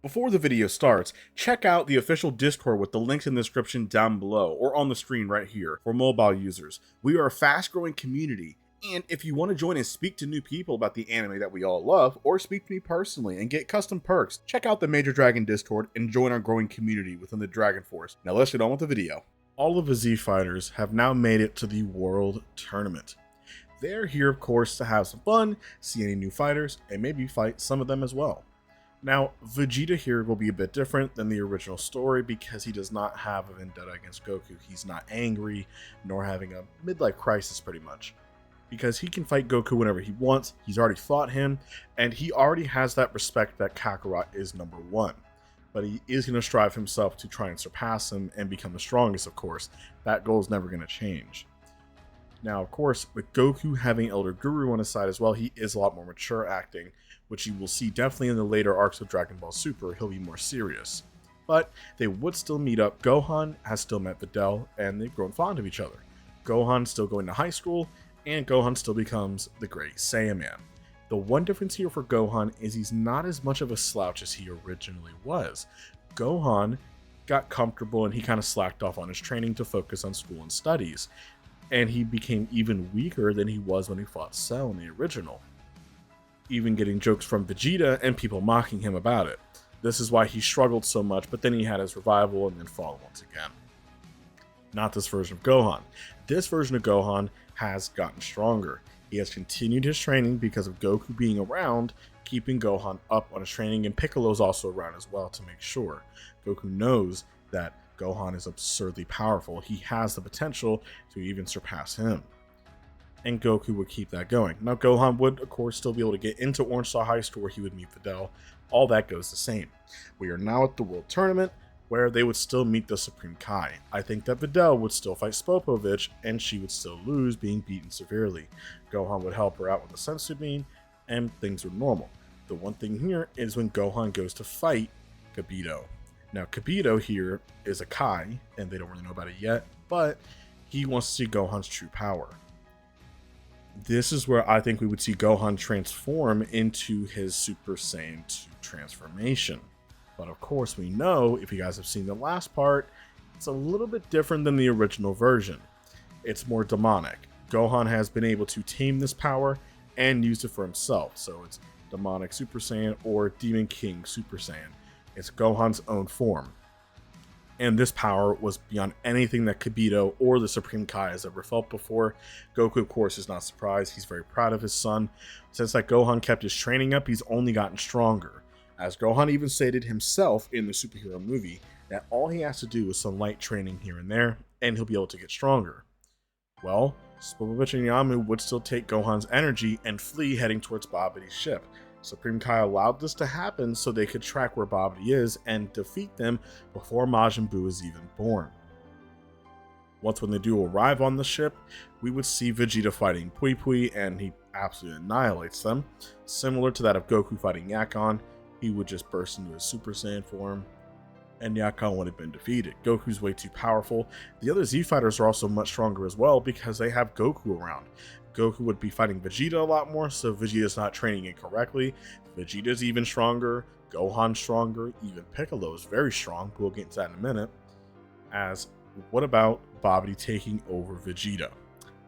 Before the video starts, check out the official Discord with the links in the description down below or on the screen right here for mobile users. We are a fast growing community, and if you want to join and speak to new people about the anime that we all love, or speak to me personally and get custom perks, check out the Major Dragon Discord and join our growing community within the Dragon Force. Now let's get on with the video. All of the Z fighters have now made it to the World Tournament. They're here, of course, to have some fun, see any new fighters, and maybe fight some of them as well. Now, Vegeta here will be a bit different than the original story because he does not have a vendetta against Goku. He's not angry, nor having a midlife crisis pretty much. Because he can fight Goku whenever he wants, he's already fought him, and he already has that respect that Kakarot is number one. But he is going to strive himself to try and surpass him and become the strongest, of course. That goal is never going to change. Now, of course, with Goku having Elder Guru on his side as well, he is a lot more mature acting, which you will see definitely in the later arcs of Dragon Ball Super. He'll be more serious. But they would still meet up. Gohan has still met Videl, and they've grown fond of each other. Gohan's still going to high school, and Gohan still becomes the Great Saiyaman. The one difference here for Gohan is he's not as much of a slouch as he originally was. Gohan got comfortable and he kind of slacked off on his training to focus on school and studies. And he became even weaker than he was when he fought Cell in the original. Even getting jokes from Vegeta and people mocking him about it. This is why he struggled so much, but then he had his revival and then fall once again. Not this version of Gohan. This version of Gohan has gotten stronger. He has continued his training because of Goku being around, keeping Gohan up on his training, and Piccolo's also around as well to make sure. Goku knows that Gohan is absurdly powerful. He has the potential to even surpass him. And Goku would keep that going. Now, Gohan would, of course, still be able to get into Orange Star High School where he would meet Videl. All that goes the same. We are now at the World Tournament where they would still meet the Supreme Kai. I think that Videl would still fight Spopovich and she would still lose, being beaten severely. Gohan would help her out with the Sensu Bean and things were normal. The one thing here is when Gohan goes to fight Kibito. Now, Kibito here is a Kai, and they don't really know about it yet, but he wants to see Gohan's true power. This is where I think we would see Gohan transform into his Super Saiyan 2 transformation. But of course, we know, if you guys have seen the last part, it's a little bit different than the original version. It's more demonic. Gohan has been able to tame this power and use it for himself. So it's Demonic Super Saiyan or Demon King Super Saiyan. It's Gohan's own form. And this power was beyond anything that Kibito or the Supreme Kai has ever felt before. Goku, of course, is not surprised. He's very proud of his son. Since that Gohan kept his training up, he's only gotten stronger. As Gohan even stated himself in the superhero movie, that all he has to do is some light training here and there, and he'll be able to get stronger. Well, Spopovich and Yamu would still take Gohan's energy and flee heading towards Babidi's ship. Supreme Kai allowed this to happen so they could track where Babidi is and defeat them before Majin Buu is even born. Once when they do arrive on the ship, we would see Vegeta fighting Pui Pui and he absolutely annihilates them. Similar to that of Goku fighting Yakon, he would just burst into his Super Saiyan form and Yakon would have been defeated. Goku's way too powerful. The other Z fighters are also much stronger as well because they have Goku around. Goku would be fighting Vegeta a lot more, so Vegeta's not training incorrectly. Vegeta's even stronger, Gohan's stronger, even Piccolo is very strong. We'll get into that in a minute. As, what about Babidi taking over Vegeta?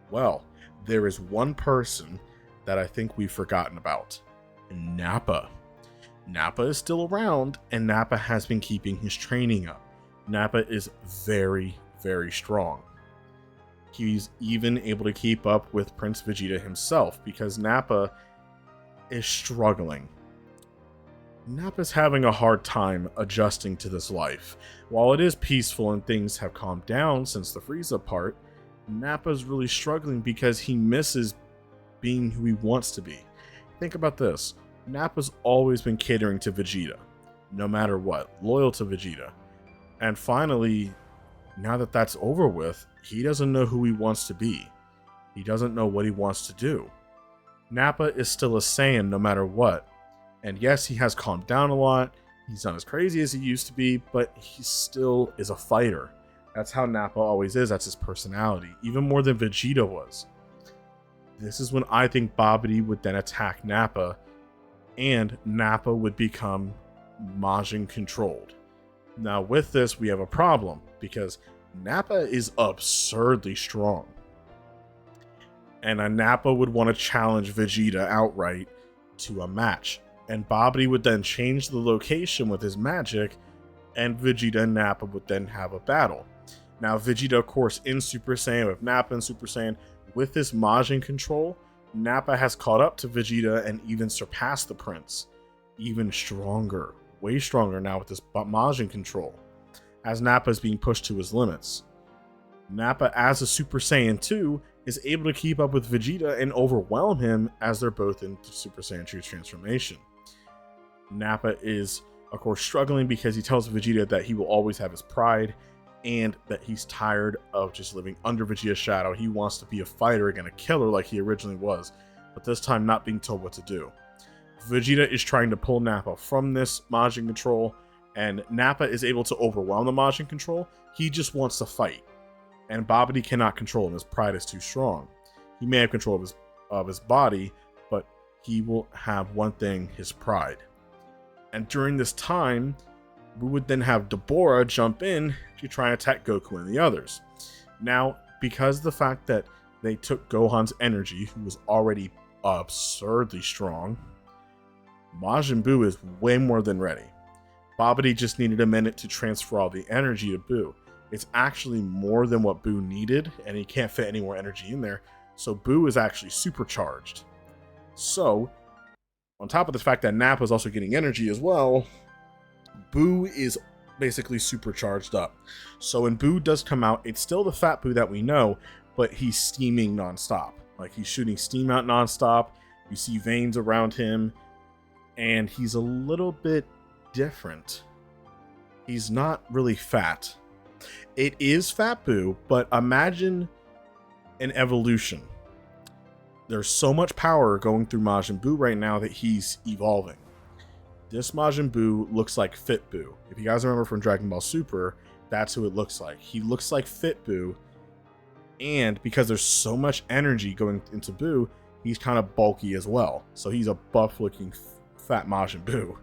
Well, there is one person that I think we've forgotten about. Nappa. Nappa is still around, and Nappa has been keeping his training up. Nappa is very, very strong. He's even able to keep up with Prince Vegeta himself because Nappa is struggling. Nappa's having a hard time adjusting to this life. While it is peaceful and things have calmed down since the Frieza part, Nappa's really struggling because he misses being who he wants to be. Think about this. Nappa's always been catering to Vegeta, no matter what, loyal to Vegeta. And finally, now that that's over with, he doesn't know who he wants to be. He doesn't know what he wants to do. Nappa is still a Saiyan no matter what. And yes, he has calmed down a lot. He's not as crazy as he used to be, but he still is a fighter. That's how Nappa always is. That's his personality, even more than Vegeta was. This is when I think Babidi would then attack Nappa, and Nappa would become Majin controlled. Now with this, we have a problem because Nappa is absurdly strong. And a Nappa would want to challenge Vegeta outright to a match. And Babidi would then change the location with his magic, and Vegeta and Nappa would then have a battle. Now Vegeta, of course, in Super Saiyan, with Nappa in Super Saiyan, with this Majin control, Nappa has caught up to Vegeta and even surpassed the Prince. Even stronger, way stronger now with this Majin control, as Nappa is being pushed to his limits. Nappa, as a Super Saiyan 2, is able to keep up with Vegeta and overwhelm him as they're both in Super Saiyan 2 transformation. Nappa is, of course, struggling because he tells Vegeta that he will always have his pride and that he's tired of just living under Vegeta's shadow. He wants to be a fighter and a killer like he originally was, but this time not being told what to do. Vegeta is trying to pull Nappa from this Majin control, and Nappa is able to overwhelm the Majin control. He just wants to fight, and Babidi cannot control him. His pride is too strong. He may have control of his body, but he will have one thing: his pride. And during this time, we would then have Deborah jump in to try and attack Goku and the others. Now, because of the fact that they took Gohan's energy, who was already absurdly strong, Majin Buu is way more than ready. Babidi just needed a minute to transfer all the energy to Buu. It's actually more than what Buu needed, and he can't fit any more energy in there, so Buu is actually supercharged. So, on top of the fact that Nappa is also getting energy as well, Buu is basically supercharged up. So when Buu does come out, it's still the fat Buu that we know, but he's steaming nonstop. Like, he's shooting steam out nonstop. You see veins around him, and he's a little bit different. He's not really fat. It is Fat Buu, but imagine an evolution. There's so much power going through Majin Buu right now that he's evolving. This Majin Buu looks like Fit Buu. If you guys remember from Dragon Ball Super, that's who it looks like. He looks like Fit Buu, and because there's so much energy going into Buu, he's kind of bulky as well. So he's a buff-looking fat Majin Buu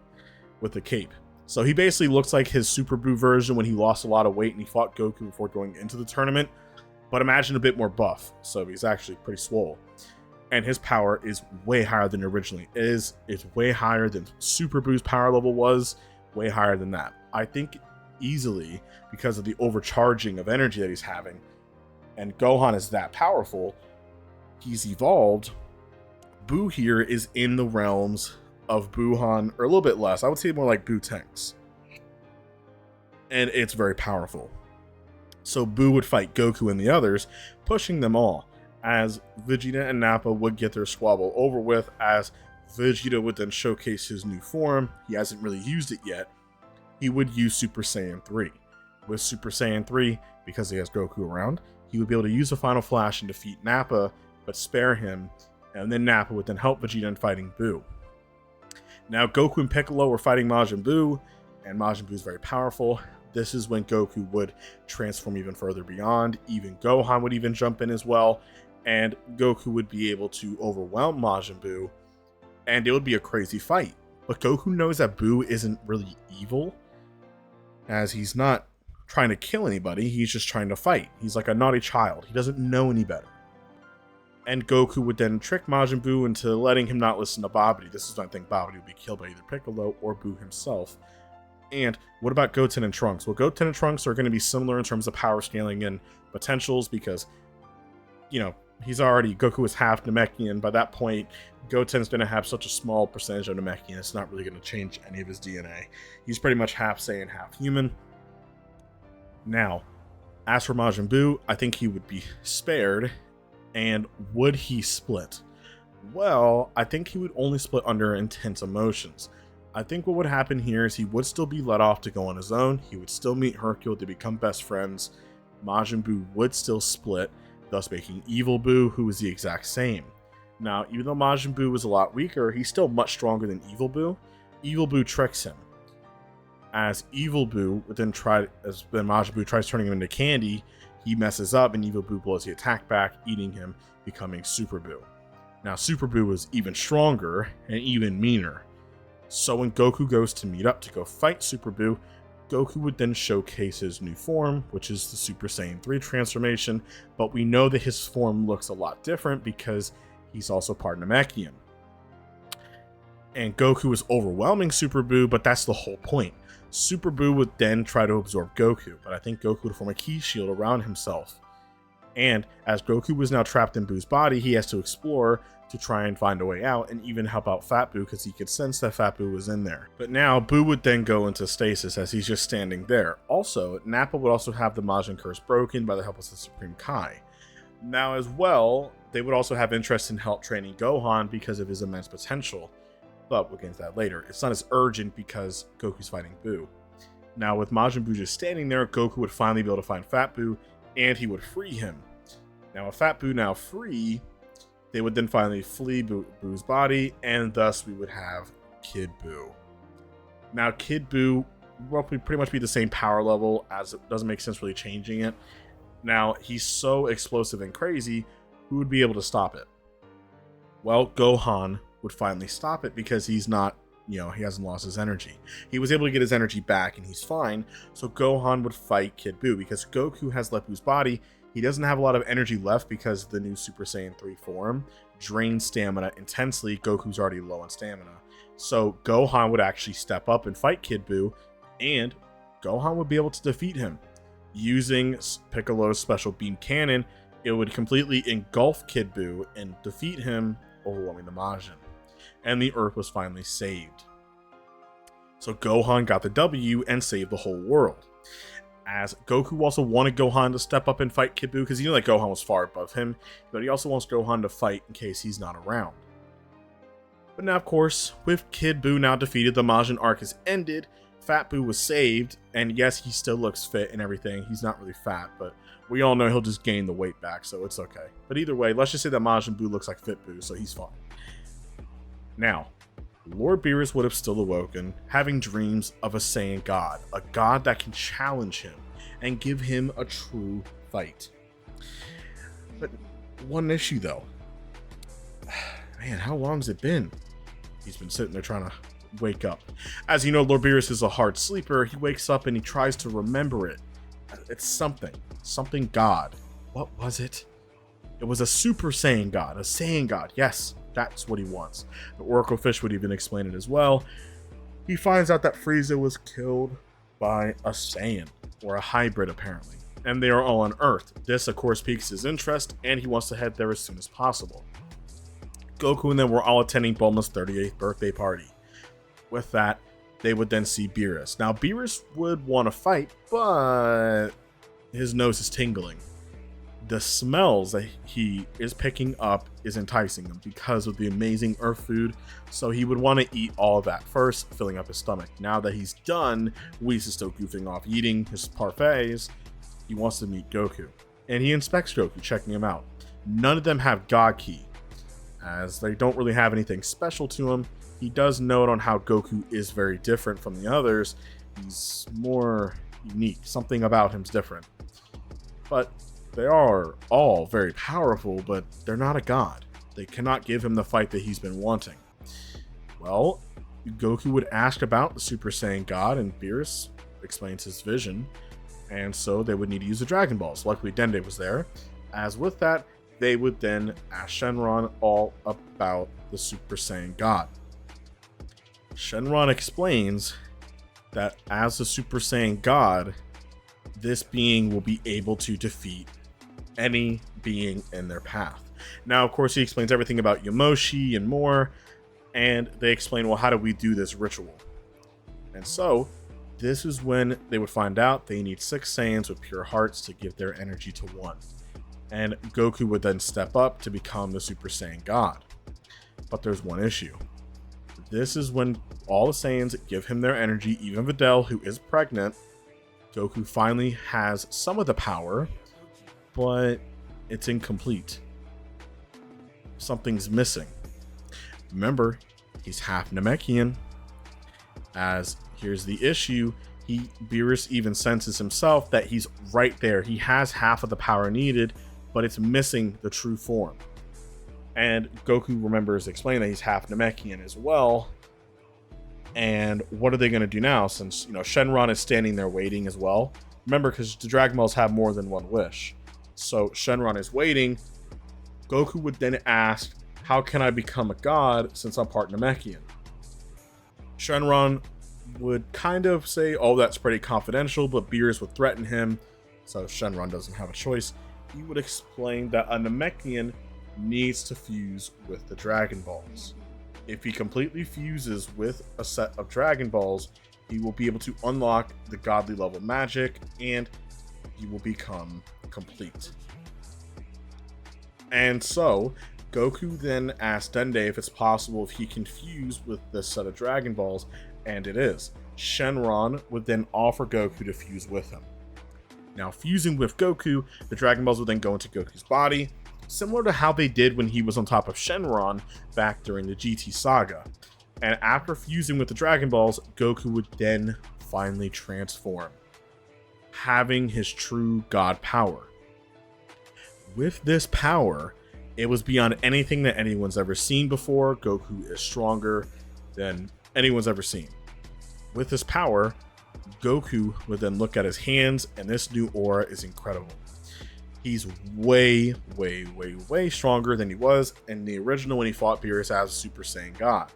with a cape. So he basically looks like his Super Buu version when he lost a lot of weight and he fought Goku before going into the tournament. But imagine a bit more buff. So he's actually pretty swole. And his power is way higher than it originally is. It's way higher than Super Buu's power level was. Way higher than that. I think easily because of the overcharging of energy that he's having. And Gohan is that powerful. He's evolved. Buu here is in the realms of Buuhan, or a little bit less. I would say more like Buu Tanks. And it's very powerful. So Buu would fight Goku and the others, pushing them all, as Vegeta and Nappa would get their squabble over with, as Vegeta would then showcase his new form. He hasn't really used it yet. He would use Super Saiyan 3. With Super Saiyan 3, because he has Goku around, he would be able to use the Final Flash and defeat Nappa, but spare him, and then Nappa would then help Vegeta in fighting Buu. Now Goku and Piccolo were fighting Majin Buu, and Majin Buu is very powerful. This is when Goku would transform even further beyond. Even Gohan would even jump in as well, and Goku would be able to overwhelm Majin Buu, and it would be a crazy fight. But Goku knows that Buu isn't really evil, as he's not trying to kill anybody, he's just trying to fight. He's like a naughty child. He doesn't know any better. And Goku would then trick Majin Buu into letting him not listen to Babidi. This is when I think Babidi would be killed by either Piccolo or Buu himself. And what about Goten and Trunks? Well, Goten and Trunks are going to be similar in terms of power scaling and potentials because, you know, Goku is half Namekian. By that point, Goten's going to have such a small percentage of Namekian, it's not really going to change any of his DNA. He's pretty much half Saiyan, half human. Now, as for Majin Buu, I think he would be spared. And would he split? Well, I think he would only split under intense emotions. I think what would happen here is he would still be let off to go on his own. He would still meet Hercule to become best friends. Majin Buu would still split, thus making Evil Buu, who is the exact same. Now, even though Majin Buu was a lot weaker, he's still much stronger than Evil Buu. Evil Buu tricks him. As Evil Buu would then when Majin Buu tries turning him into candy, he messes up and Evil Buu blows the attack back, eating him, becoming Super Buu. Now, Super Buu was even stronger and even meaner. So when Goku goes to meet up to go fight Super Buu, Goku would then showcase his new form, which is the Super Saiyan 3 transformation, but we know that his form looks a lot different because he's also part Namekian. And Goku is overwhelming Super Buu, but that's the whole point. Super Buu would then try to absorb Goku, but I think Goku would form a ki shield around himself. And as Goku was now trapped in Buu's body, he has to explore to try and find a way out and even help out Fat Buu because he could sense that Fat Buu was in there. But now Buu would then go into stasis as he's just standing there. Also, Nappa would also have the Majin curse broken by the help of the Supreme Kai. Now as well, they would also have interest in help training Gohan because of his immense potential. But we'll get into that later. It's not as urgent because Goku's fighting Buu. Now with Majin Buu just standing there, Goku would finally be able to find Fat Buu and he would free him. Now with Fat Buu now free, they would then finally flee Buu's body, and thus we would have Kid Buu. Now, Kid Buu will pretty much be the same power level, as it doesn't make sense really changing it. Now, he's so explosive and crazy, who would be able to stop it? Well, Gohan would finally stop it because he's not, he hasn't lost his energy. He was able to get his energy back, and he's fine, so Gohan would fight Kid Buu because Goku has left Buu's body. He doesn't have a lot of energy left because the new Super Saiyan 3 form drains stamina intensely. Goku's already low on stamina. So Gohan would actually step up and fight Kid Buu, and Gohan would be able to defeat him. Using Piccolo's special beam cannon, it would completely engulf Kid Buu and defeat him, overwhelming the Majin. And the Earth was finally saved. So Gohan got the W and saved the whole world. As Goku also wanted Gohan to step up and fight Kid Buu because he knew that Gohan was far above him, but he also wants Gohan to fight in case he's not around. But now, of course, with Kid Buu now defeated, the Majin arc is ended, Fat Buu was saved, and yes, he still looks fit and everything. He's not really fat, but we all know he'll just gain the weight back, so it's okay. But either way, let's just say that Majin Buu looks like Fit Buu, so he's fine. Now, Lord Beerus would have still awoken, having dreams of a Saiyan god, a god that can challenge him and give him a true fight. But one issue though, man, how long's it been? He's been sitting there trying to wake up. As you know, Lord Beerus is a hard sleeper. He wakes up and he tries to remember it. It's something god. What was it? It was a Super Saiyan god, a Saiyan god, yes. That's what he wants. The Oracle Fish would even explain it as well. He finds out that Frieza was killed by a Saiyan, or a hybrid apparently, and they are all on Earth. This of course piques his interest, and he wants to head there as soon as possible. Goku and them were all attending Bulma's 38th birthday party. With that, they would then see Beerus. Now Beerus would want to fight, but his nose is tingling. The smells that he is picking up is enticing him because of the amazing Earth food, so he would want to eat all of that first, filling up his stomach. Now that he's done, Whis is still goofing off eating his parfaits. He wants to meet Goku, and he inspects Goku, checking him out. None of them have God Ki, as they don't really have anything special to him. He does note on how Goku is very different from the others. He's more unique. Something about him's different. But they are all very powerful, but they're not a god. They cannot give him the fight that he's been wanting. Well, Goku would ask about the Super Saiyan God, and Beerus explains his vision, and so they would need to use the Dragon Balls. Luckily, Dende was there. As with that, they would then ask Shenron all about the Super Saiyan God. Shenron explains that as the Super Saiyan God, this being will be able to defeat any being in their path. Now, of course, he explains everything about Yamoshi and more, and they explain, well, how do we do this ritual? And so, this is when they would find out they need 6 Saiyans with pure hearts to give their energy to one. And Goku would then step up to become the Super Saiyan God. But there's one issue. This is when all the Saiyans give him their energy, even Videl, who is pregnant. Goku finally has some of the power, but it's incomplete. Something's missing. Remember, he's half Namekian. As here's the issue, Beerus even senses himself that he's right there. He has half of the power needed, but it's missing the true form. And Goku remembers explaining that he's half Namekian as well. And what are they going to do now, since, Shenron is standing there waiting as well? Remember, because the Dragon Balls have more than one wish. So Shenron is waiting. Goku would then ask, how can I become a god since I'm part Namekian? Shenron would kind of say, oh, that's pretty confidential, but Beerus would threaten him, so Shenron doesn't have a choice. He would explain that a Namekian needs to fuse with the Dragon Balls. If he completely fuses with a set of Dragon Balls, he will be able to unlock the godly level magic, and he will become complete. And so, Goku then asks Dende if it's possible if he can fuse with this set of Dragon Balls, and it is. Shenron would then offer Goku to fuse with him. Now, fusing with Goku, the Dragon Balls would then go into Goku's body, similar to how they did when he was on top of Shenron back during the GT saga. And after fusing with the Dragon Balls, Goku would then finally transform, having his true god power. With this power, it was beyond anything that anyone's ever seen before. Goku is stronger than anyone's ever seen. With this power, Goku would then look at his hands, and this new aura is incredible. He's way, way, way, way stronger than he was in the original when he fought Beerus as a Super Saiyan God.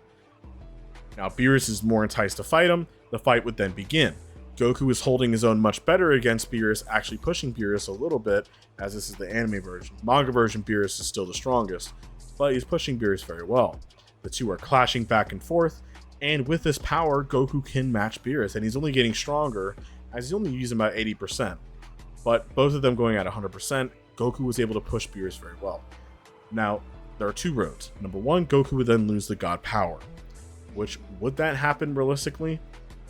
Now, Beerus is more enticed to fight him. The fight would then begin. Goku is holding his own much better against Beerus, actually pushing Beerus a little bit, as this is the anime version. Manga version, Beerus is still the strongest, but he's pushing Beerus very well. The two are clashing back and forth, and with this power, Goku can match Beerus, and he's only getting stronger, as he's only using about 80%. But both of them going at 100%, Goku was able to push Beerus very well. Now, there are two roads. Number one, Goku would then lose the god power. Which, would that happen realistically?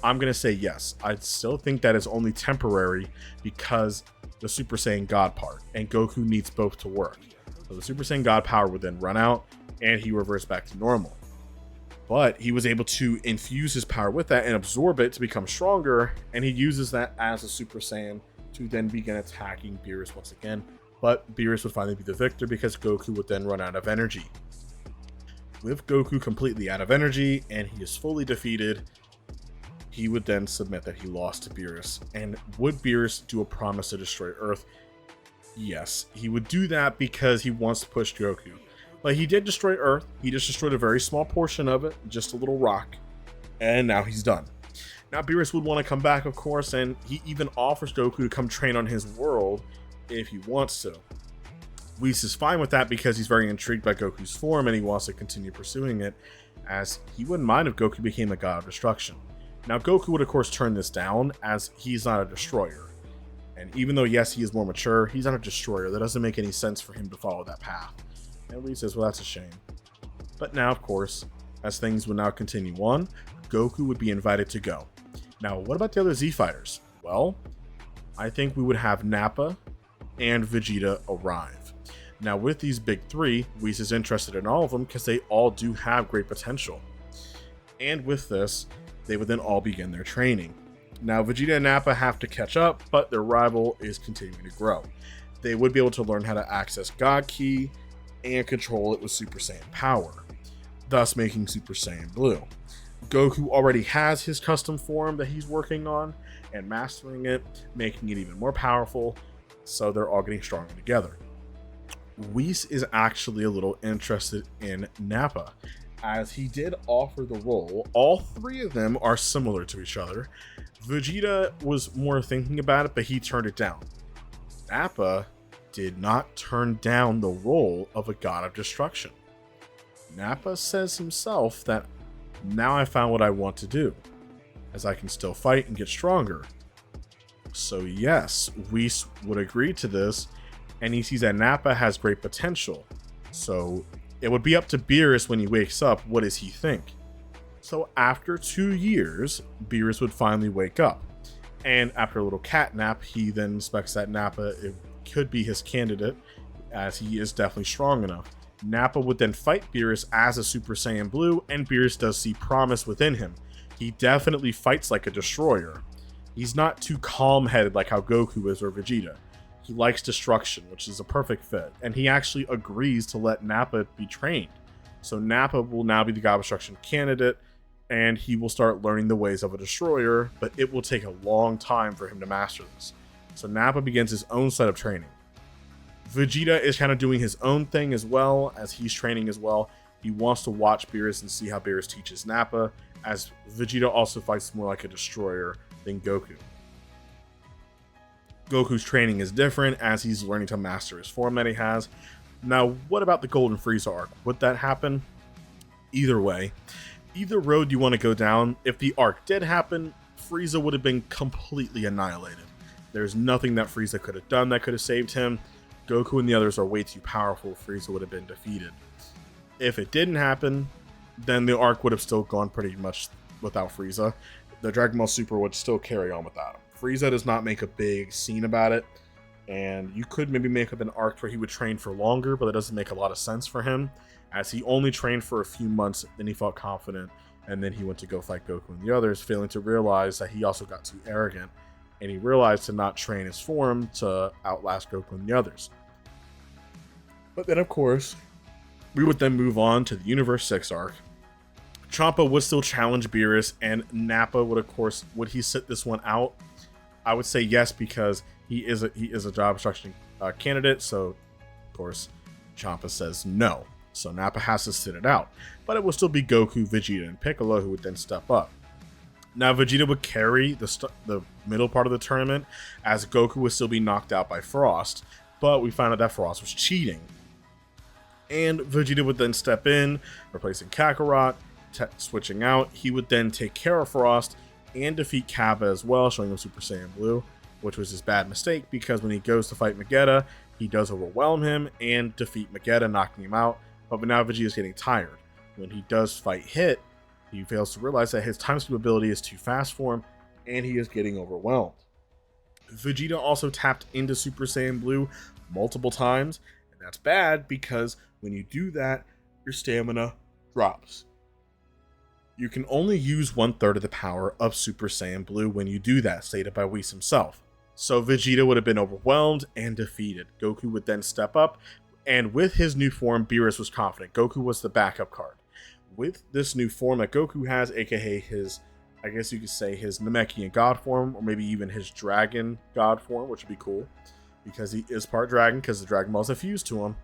I'm going to say yes. I still think that is only temporary because the Super Saiyan God part, and Goku needs both to work. So the Super Saiyan God power would then run out, and he reverts back to normal. But he was able to infuse his power with that and absorb it to become stronger, and he uses that as a Super Saiyan to then begin attacking Beerus once again. But Beerus would finally be the victor because Goku would then run out of energy. With Goku completely out of energy and he is fully defeated, he would then submit that he lost to Beerus. And would Beerus do a promise to destroy Earth? Yes, he would do that because he wants to push Goku. But he did destroy Earth. He just destroyed a very small portion of it, just a little rock. And now he's done. Now Beerus would want to come back, of course, and he even offers Goku to come train on his world if he wants to. Whis is fine with that because he's very intrigued by Goku's form and he wants to continue pursuing it, as he wouldn't mind if Goku became a god of destruction. Now Goku would of course turn this down, as he's not a destroyer. And even though yes, he is more mature, he's not a destroyer. That doesn't make any sense for him to follow that path. And Whis says, well, that's a shame. But now, of course, as things would now continue on, Goku would be invited to go. Now, what about the other Z fighters? Well, I think we would have Nappa and Vegeta arrive. Now, with these big three, Whis is interested in all of them because they all do have great potential. And with this, they would then all begin their training. Now, Vegeta and Nappa have to catch up, but their rival is continuing to grow. They would be able to learn how to access God Ki and control it with Super Saiyan power, thus making Super Saiyan Blue. Goku already has his custom form that he's working on and mastering it, making it even more powerful, so they're all getting stronger together. Whis is actually a little interested in Nappa, as he did offer the role. All three of them are similar to each other. Vegeta was more thinking about it, but he turned it down. Nappa did not turn down the role of a god of destruction. Nappa says himself that, now I found what I want to do, as I can still fight and get stronger. So yes, Whis would agree to this, and he sees that Nappa has great potential. So it would be up to Beerus when he wakes up, what does he think? So after 2 years, Beerus would finally wake up. And after a little cat nap, he then suspects that Nappa could be his candidate, as he is definitely strong enough. Nappa would then fight Beerus as a Super Saiyan Blue, and Beerus does see promise within him. He definitely fights like a destroyer. He's not too calm-headed like how Goku is or Vegeta. He likes destruction, which is a perfect fit, and he actually agrees to let Nappa be trained. So Nappa will now be the God of Destruction candidate, and he will start learning the ways of a destroyer, but it will take a long time for him to master this. So Nappa begins his own set of training. Vegeta is kind of doing his own thing as well, as he's training as well. He wants to watch Beerus and see how Beerus teaches Nappa, as Vegeta also fights more like a destroyer than Goku. Goku's training is different, as he's learning to master his form that he has. Now, what about the Golden Frieza arc? Would that happen? Either way, either road you want to go down, if the arc did happen, Frieza would have been completely annihilated. There's nothing that Frieza could have done that could have saved him. Goku and the others are way too powerful. Frieza would have been defeated. If it didn't happen, then the arc would have still gone pretty much without Frieza. The Dragon Ball Super would still carry on without him. Frieza does not make a big scene about it, and you could maybe make up an arc where he would train for longer, but that doesn't make a lot of sense for him, as he only trained for a few months, then he felt confident, and then he went to go fight Goku and the others, failing to realize that he also got too arrogant, and he realized to not train his form to outlast Goku and the others. But then, of course, we would then move on to the Universe 6 arc. Champa would still challenge Beerus, and Nappa would, of course, would he sit this one out? I would say yes, because he is a job destruction candidate, so, of course, Champa says no. So Nappa has to sit it out. But it will still be Goku, Vegeta, and Piccolo who would then step up. Now, Vegeta would carry the middle part of the tournament, as Goku would still be knocked out by Frost, but we found out that Frost was cheating. And Vegeta would then step in, replacing Kakarot, switching out. He would then take care of Frost and defeat Kappa as well, showing him Super Saiyan Blue, which was his bad mistake, because when he goes to fight Vegeta, he does overwhelm him and defeat Vegeta, knocking him out. But now Vegeta is getting tired. When he does fight Hit, he fails to realize that his time skip ability is too fast for him, and he is getting overwhelmed. Vegeta also tapped into Super Saiyan Blue multiple times, and that's bad, because when you do that, your stamina drops. You can only use 1/3 of the power of Super Saiyan Blue when you do that, stated by Whis himself. So Vegeta would have been overwhelmed and defeated. Goku would then step up, and with his new form, Beerus was confident. Goku was the backup card. With this new form that Goku has, aka his, I guess you could say, his Namekian God form, or maybe even his Dragon God form, which would be cool, because he is part Dragon, because the Dragon Balls have fused to him.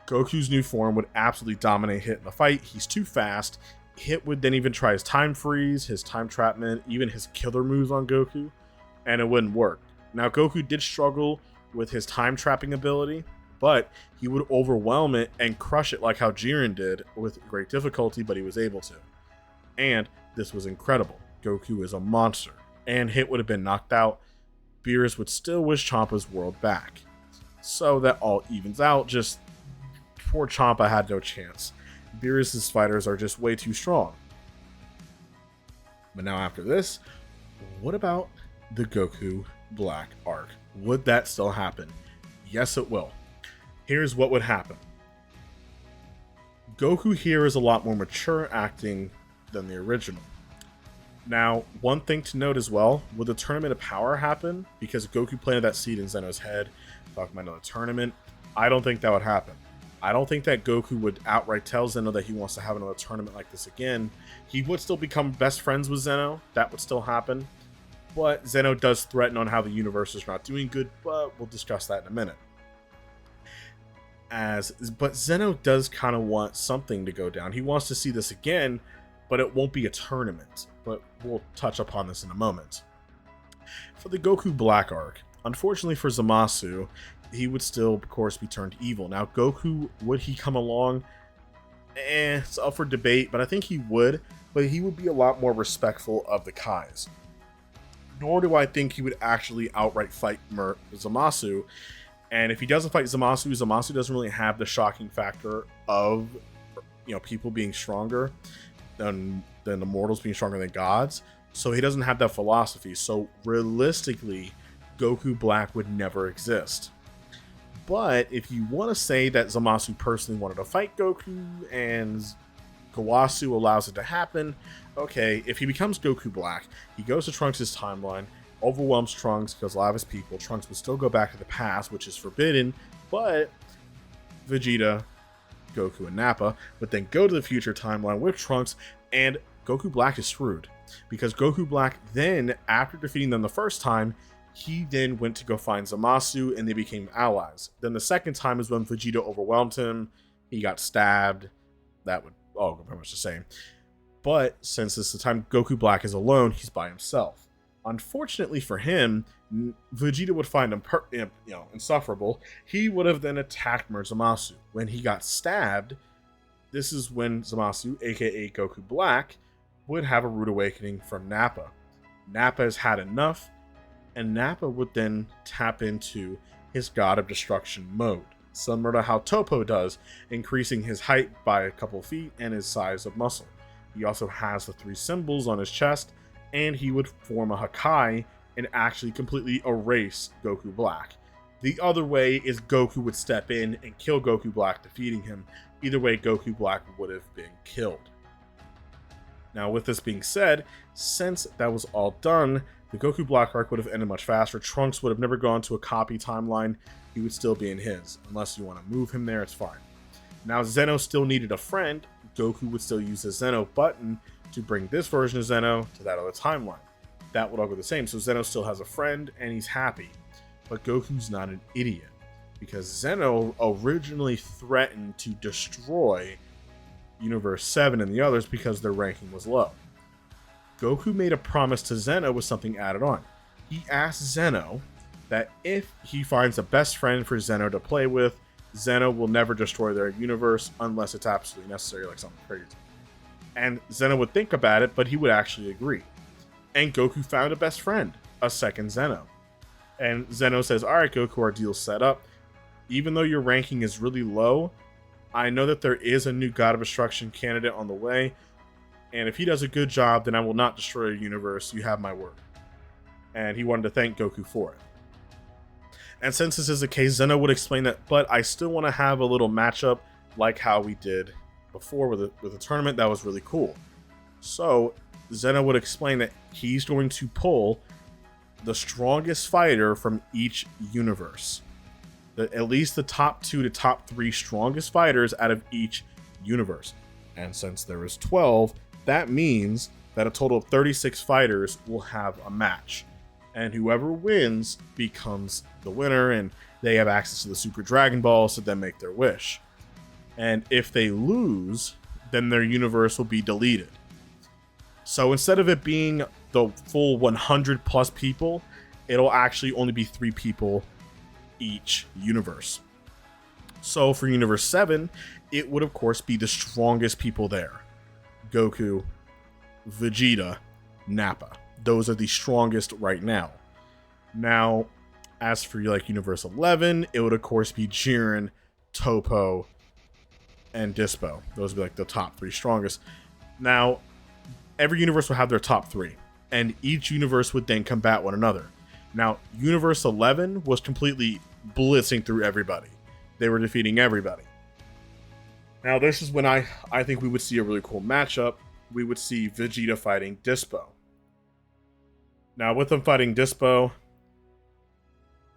Goku's new form would absolutely dominate Hit in the fight. He's too fast. Hit would then even try his time freeze, his time trapment, even his killer moves on Goku, and it wouldn't work. Now, Goku did struggle with his time trapping ability, but he would overwhelm it and crush it like how Jiren did with great difficulty, but he was able to. And this was incredible. Goku is a monster, and Hit would have been knocked out. Beerus would still wish Champa's world back. So that all evens out, just poor Champa had no chance. Beerus' fighters are just way too strong. But now after this, what about the Goku Black Arc? Would that still happen? Yes, it will. Here's what would happen. Goku here is a lot more mature acting than the original. Now, one thing to note as well, will the Tournament of Power happen? Because Goku planted that seed in Zeno's head, talking about another tournament. I don't think that would happen. I don't think that Goku would outright tell Zeno that he wants to have another tournament like this again. He would still become best friends with Zeno. That would still happen. But Zeno does threaten on how the universe is not doing good, but we'll discuss that in a minute. But Zeno does kind of want something to go down. He wants to see this again, but it won't be a tournament. But we'll touch upon this in a moment. For the Goku Black Arc, unfortunately for Zamasu, he would still, of course, be turned evil. Now, Goku, would he come along? It's up for debate, but I think he would. But he would be a lot more respectful of the Kais. Nor do I think he would actually outright fight Zamasu. And if he doesn't fight Zamasu, Zamasu doesn't really have the shocking factor of, people being stronger than the mortals being stronger than gods. So he doesn't have that philosophy. So realistically, Goku Black would never exist. But if you want to say that Zamasu personally wanted to fight Goku and Kawasu allows it to happen, okay, if he becomes Goku Black, he goes to Trunks' timeline, overwhelms Trunks, kills a lot of his people. Trunks would still go back to the past, which is forbidden, but Vegeta, Goku, and Nappa would then go to the future timeline with Trunks and Goku Black is screwed. Because Goku Black then, after defeating them the first time, he then went to go find Zamasu and they became allies. Then the second time is when Vegeta overwhelmed him. He got stabbed. That would all go pretty much the same. But since this is the time Goku Black is alone, he's by himself. Unfortunately for him, Vegeta would find him insufferable. He would have then attacked Zamasu. When he got stabbed, this is when Zamasu, aka Goku Black, would have a rude awakening from Nappa. Nappa has had enough, and Nappa would then tap into his God of Destruction mode, similar to how Toppo does, increasing his height by a couple of feet and his size of muscle. He also has the 3 symbols on his chest, and he would form a Hakai and actually completely erase Goku Black. The other way is Goku would step in and kill Goku Black, defeating him. Either way, Goku Black would have been killed. Now, with this being said, since that was all done, the Goku Black Arc would have ended much faster. Trunks would have never gone to a copy timeline. He would still be in his. Unless you want to move him there, it's fine. Now, Zeno still needed a friend. Goku would still use the Zeno button to bring this version of Zeno to that other timeline. That would all go the same. So Zeno still has a friend, and he's happy. But Goku's not an idiot, because Zeno originally threatened to destroy Universe 7 and the others because their ranking was low. Goku made a promise to Zeno with something added on. He asked Zeno that if he finds a best friend for Zeno to play with, Zeno will never destroy their universe unless it's absolutely necessary, like something crazy. And Zeno would think about it, but he would actually agree. And Goku found a best friend, a second Zeno. And Zeno says, alright Goku, our deal's set up. Even though your ranking is really low, I know that there is a new God of Destruction candidate on the way, and if he does a good job, then I will not destroy your universe. You have my word. And he wanted to thank Goku for it. And since this is the case, Zeno would explain that, but I still want to have a little matchup like how we did before with the tournament. That was really cool. So Zeno would explain that he's going to pull the strongest fighter from each universe. At least the top 2 to top 3 strongest fighters out of each universe. And since there is 12, that means that a total of 36 fighters will have a match. And whoever wins becomes the winner, and they have access to the Super Dragon Balls to then make their wish. And if they lose, then their universe will be deleted. So instead of it being the full 100 plus people, it'll actually only be 3 people each universe. So for Universe 7, it would of course be the strongest people there. Goku, Vegeta, Nappa. Those are the strongest right now. Now, as for like Universe 11, it would of course be Jiren, Toppo, and Dispo. Those would be like the top 3 strongest. Now, every universe will have their top 3, and each universe would then combat one another. Now, Universe 11 was completely blitzing through everybody. They were defeating everybody. Now, this is when I think we would see a really cool matchup. We would see Vegeta fighting Dispo. Now, with them fighting Dispo,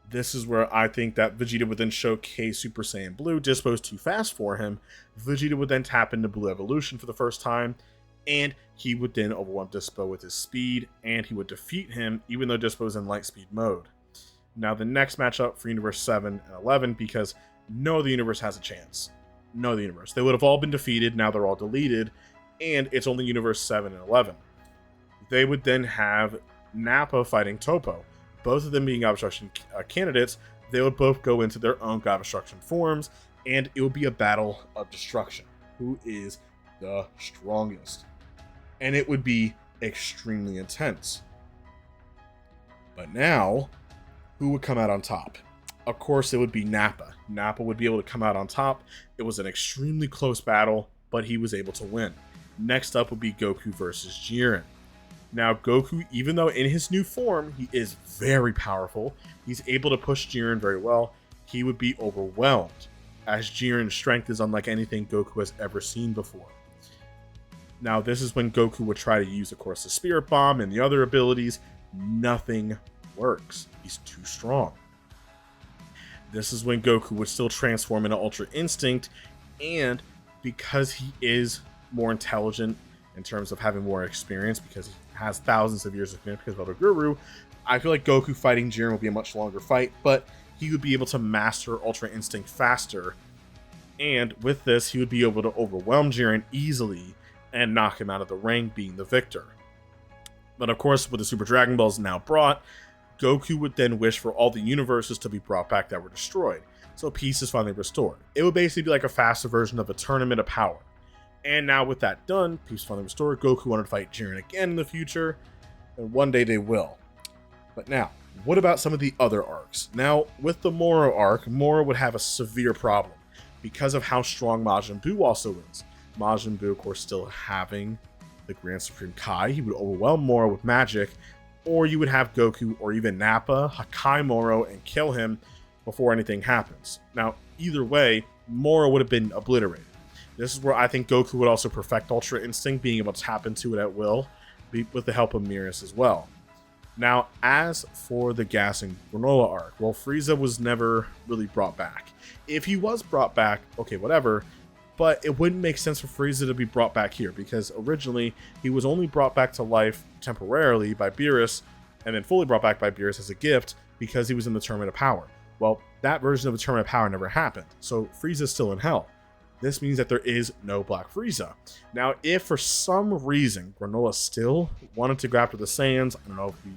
this is where I think that Vegeta would then showcase Super Saiyan Blue. Dispo's too fast for him. Vegeta would then tap into Blue Evolution for the first time, and he would then overwhelm Dispo with his speed, and he would defeat him, even though Dispo is in light speed mode. Now, the next matchup for Universe 7 and 11, because no other universe has a chance. No other universe. They would have all been defeated, now they're all deleted, and it's only Universe 7 and 11. They would then have Nappa fighting Toppo. Both of them being God of Destruction candidates, they would both go into their own God of Destruction forms, and it would be a battle of destruction. Who is the strongest? And it would be extremely intense. But now, who would come out on top? Of course, it would be Nappa. Nappa would be able to come out on top. It was an extremely close battle, but he was able to win. Next up would be Goku versus Jiren. Now, Goku, even though in his new form, he is very powerful, he's able to push Jiren very well, he would be overwhelmed, as Jiren's strength is unlike anything Goku has ever seen before. Now, this is when Goku would try to use, of course, the Spirit Bomb and the other abilities. Nothing works. He's too strong. This is when Goku would still transform into Ultra Instinct, and because he is more intelligent in terms of having more experience because he has thousands of years of experience because of Elder Guru. I feel like Goku fighting Jiren will be a much longer fight, but he would be able to master Ultra Instinct faster. And with this, he would be able to overwhelm Jiren easily and knock him out of the ring, being the victor. But of course, with the Super Dragon Balls now brought, Goku would then wish for all the universes to be brought back that were destroyed. So peace is finally restored. It would basically be like a faster version of a tournament of power. And now with that done, peace finally restored, Goku wanted to fight Jiren again in the future, and one day they will. But now, what about some of the other arcs? Now, with the Moro arc, Moro would have a severe problem because of how strong Majin Buu also is. Majin Buu, of course, still having the Grand Supreme Kai, he would overwhelm Moro with magic, or you would have Goku or even Nappa Hakai Moro and kill him before anything happens. Now, either way, Moro would have been obliterated. This is where I think Goku would also perfect Ultra Instinct, being able to tap into it at will, with the help of Mirrors as well. Now, as for the Gas and Granola arc, well, Frieza was never really brought back. If he was brought back, okay, whatever, but it wouldn't make sense for Frieza to be brought back here, because originally he was only brought back to life temporarily by Beerus, and then fully brought back by Beerus as a gift, because he was in the Tournament of Power. Well, that version of the Tournament of Power never happened, so Frieza's still in hell. This means that there is no Black Frieza. Now, if for some reason Granola still wanted to go after the Saiyans, I don't know if he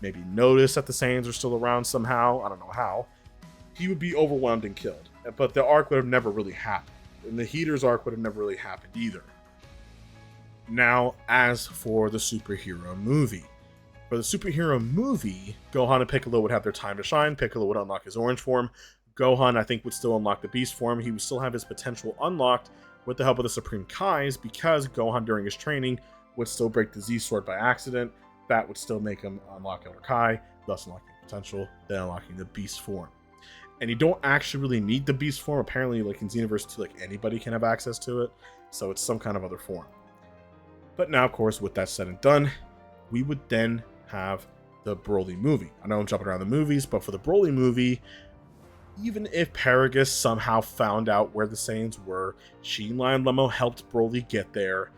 maybe noticed that the Saiyans are still around somehow, I don't know how, he would be overwhelmed and killed. But the arc would have never really happened. And the Heaters arc would have never really happened either. Now, as for the superhero movie. For the superhero movie, Gohan and Piccolo would have their time to shine. Piccolo would unlock his orange form. Gohan, I think, would still unlock the Beast form. He would still have his potential unlocked with the help of the Supreme Kais, because Gohan, during his training, would still break the Z-Sword by accident. That would still make him unlock Elder Kai, thus unlocking potential, then unlocking the Beast form. And you don't actually really need the Beast form. Apparently, like in Xenoverse 2, like anybody can have access to it, so it's some kind of other form. But now, of course, with that said and done, we would then have the Broly movie. I know I'm jumping around the movies, but for the Broly movie, even if Paragus somehow found out where the Saiyans were, Shinlai and Lemo helped Broly get there,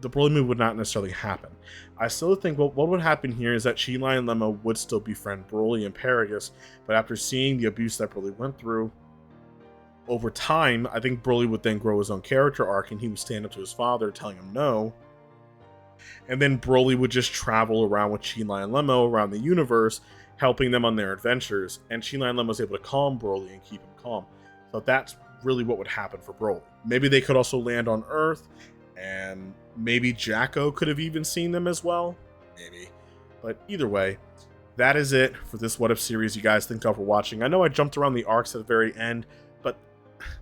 the Broly movie would not necessarily happen. I still think what would happen here is that Shinlai and Lemo would still befriend Broly and Paragus, but after seeing the abuse that Broly went through, over time, I think Broly would then grow his own character arc, and he would stand up to his father, telling him no. And then Broly would just travel around with Shinlai and Lemo around the universe, helping them on their adventures, and Shinlai and Lemo was able to calm Broly and keep him calm. So that's really what would happen for Broly. Maybe they could also land on Earth, and maybe Jacko could have even seen them as well. Maybe. But either way, that is it for this What If series. You guys, thank you all for watching. I know I jumped around the arcs at the very end, but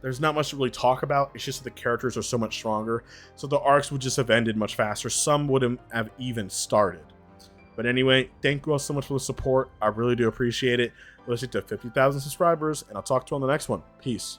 there's not much to really talk about. It's just that the characters are so much stronger, so the arcs would just have ended much faster. Some wouldn't have even started. But anyway, thank you all so much for the support. I really do appreciate it. Let's get to 50,000 subscribers, and I'll talk to you on the next one. Peace.